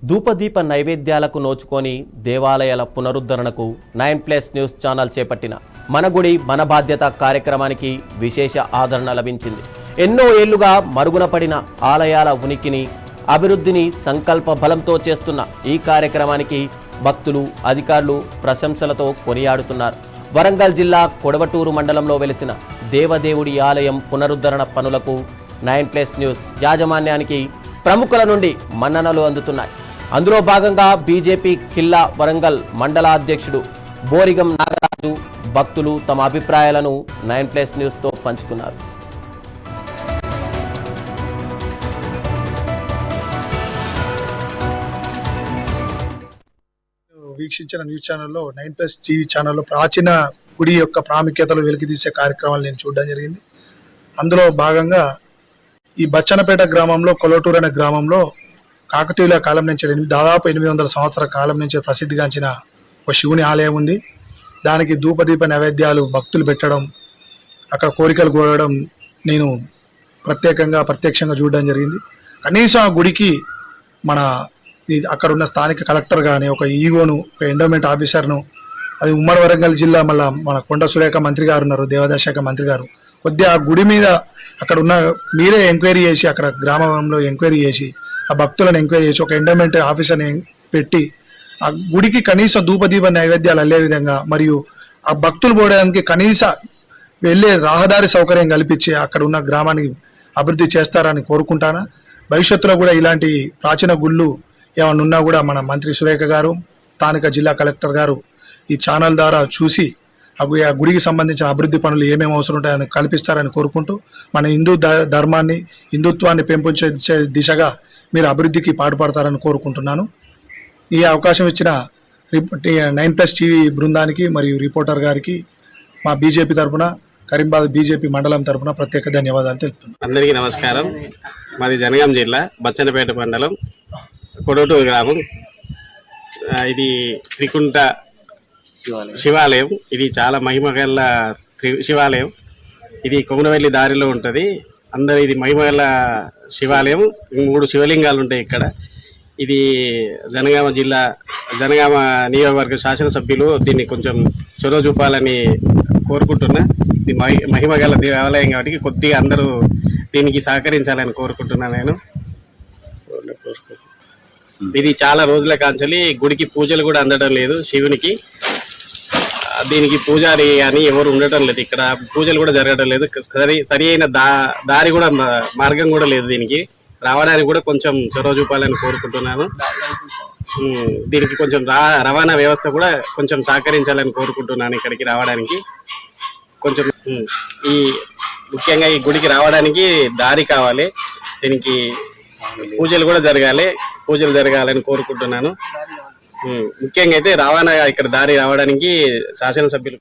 ధూపదీప నైవేద్యాలకు నోచుకొని దేవాలయాల పునరుద్ధరణకు 9+ న్యూస్ ఛానల్ చేపట్టిన మన గుడి మన బాధ్యత కార్యక్రమానికి విశేష ఆదరణ లభించింది. ఎన్నో ఏళ్లుగా మరుగున పడిన ఆలయాల ఉనికిని అభివృద్ధిని సంకల్ప బలంతో చేస్తున్న ఈ కార్యక్రమానికి భక్తులు అధికారులు ప్రశంసలతో కొనియాడుతున్నారు. వరంగల్ జిల్లా కొడవటూరు మండలంలో వెలిసిన దేవదేవుడి ఆలయం పునరుద్ధరణ పనులకు 9+ న్యూస్ యాజమాన్యానికి ప్రముఖుల నుండి మన్ననలు అందుతున్నాయి. అందులో భాగంగా బీజేపీ ఖిల్లా వరంగల్ మండల అధ్యక్షుడు బోరిగం నాగరాజు భక్తులు తమ అభిప్రాయాలను 9+ న్యూస్తో పంచుకున్నారు. వీక్షించిన న్యూస్ ఛానల్లో 9+ టీవీ ఛానల్లో ప్రాచీన గుడి యొక్క ప్రాముఖ్యతలు వెలికితీసే కార్యక్రమాలు నేను చూడడం జరిగింది. అందులో భాగంగా ఈ బచ్చన్నపేట గ్రామంలో కొలటూరు అనే గ్రామంలో కాకతీయుల కాలం నుంచి దాదాపు 800 సంవత్సరాల కాలం నుంచి ప్రసిద్ధిగాంచిన ఒక శివుని ఆలయం ఉంది. దానికి ధూపదీప నైవేద్యాలు భక్తులు పెట్టడం, అక్కడ కోరికలు కోరడం నేను ప్రత్యక్షంగా చూడడం జరిగింది. కనీసం ఆ గుడికి మన అక్కడ ఉన్న స్థానిక కలెక్టర్ కానీ ఒక ఈఓను ఒక ఎండోమెంట్ ఆఫీసర్ను, అది ఉమ్మడి వరంగల్ జిల్లా మళ్ళీ మన కొండ సురేఖ మంత్రి గారు ఉన్నారు, దేవాదాయ శాఖ మంత్రి గారు, కొద్దిగా ఆ గుడి మీద అక్కడ ఉన్న మీరే ఎంక్వైరీ చేసి అక్కడ గ్రామంలో ఎంక్వైరీ చేసి ఆ భక్తులను ఎంక్వైరీ చేసి ఒక ఎండోమెంట్ ఆఫీసర్ని పెట్టి ఆ గుడికి కనీస ధూపదీప నైవేద్యాలు అల్లే విధంగా మరియు ఆ భక్తులు పోవడానికి కనీస వెళ్ళే రహదారి సౌకర్యం కల్పించి అక్కడ ఉన్న గ్రామానికి అభివృద్ధి చేస్తారని కోరుకుంటాను. భవిష్యత్తులో కూడా ఇలాంటి ప్రాచీన గుళ్ళు ఏమన్నా ఉన్నా కూడా మన మంత్రి సురేఖ గారు, స్థానిక జిల్లా కలెక్టర్ గారు ఈ ఛానల్ ద్వారా చూసి ఆ గుడికి సంబంధించిన అభివృద్ధి పనులు ఏమేమి అవసరం ఉంటాయని కల్పిస్తారని కోరుకుంటూ మన హిందూ ధర్మాన్ని హిందుత్వాన్ని పెంపొందించే దిశగా మీరు అభివృద్ధికి పాటుపడతారని కోరుకుంటున్నాను. ఈ అవకాశం ఇచ్చిన 9+ టీవీ బృందానికి మరియు రిపోర్టర్ గారికి మా బీజేపీ తరఫున కరీంబాద్ బీజేపీ మండలం తరఫున ప్రత్యేక ధన్యవాదాలు తెలుపుతున్నాను. అందరికీ నమస్కారం. మాది జనగాం జిల్లా బచ్చన్నపేట మండలం కొడవటూరు గ్రామం. ఇది త్రికుంట శివాలయం. ఇది చాలా మహిమగల శివాలయం. ఇది కొమరవెల్లి దారిలో ఉంటుంది. ఇది మహిమగల శివాలయం. 3 శివలింగాలు ఉంటాయి ఇక్కడ. ఇది జనగామ జిల్లా జనగామ నియోజకవర్గ శాసనసభ్యులు దీన్ని కొంచెం చొరవ చూపాలని కోరుకుంటున్నా. ఇది మహిమగల దేవాలయం కాబట్టి కొద్దిగా అందరూ దీనికి సహకరించాలని కోరుకుంటున్నా నేను. ఇది చాలా రోజుల కాంచెలి గుడికి పూజలు కూడా అందడం లేదు. శివునికి దీనికి పూజారి అని ఎవరు ఉండటం లేదు. ఇక్కడ పూజలు కూడా జరగడం లేదు. సరి అయిన దారి కూడా మార్గం కూడా లేదు. దీనికి రావడానికి కూడా కొంచెం చొరవ చూపాలని కోరుకుంటున్నాను. దీనికి కొంచెం రవాణా వ్యవస్థ కూడా కొంచెం సహకరించాలని కోరుకుంటున్నాను. ఇక్కడికి రావడానికి కొంచెం ముఖ్యంగా ఈ గుడికి రావడానికి దారి కావాలి. దీనికి పూజలు కూడా జరగాలని కోరుకుంటున్నాను. ముఖ్యంగా అయితే రవాణా ఇక్కడ దారి రావడానికి శాసనసభ్యులు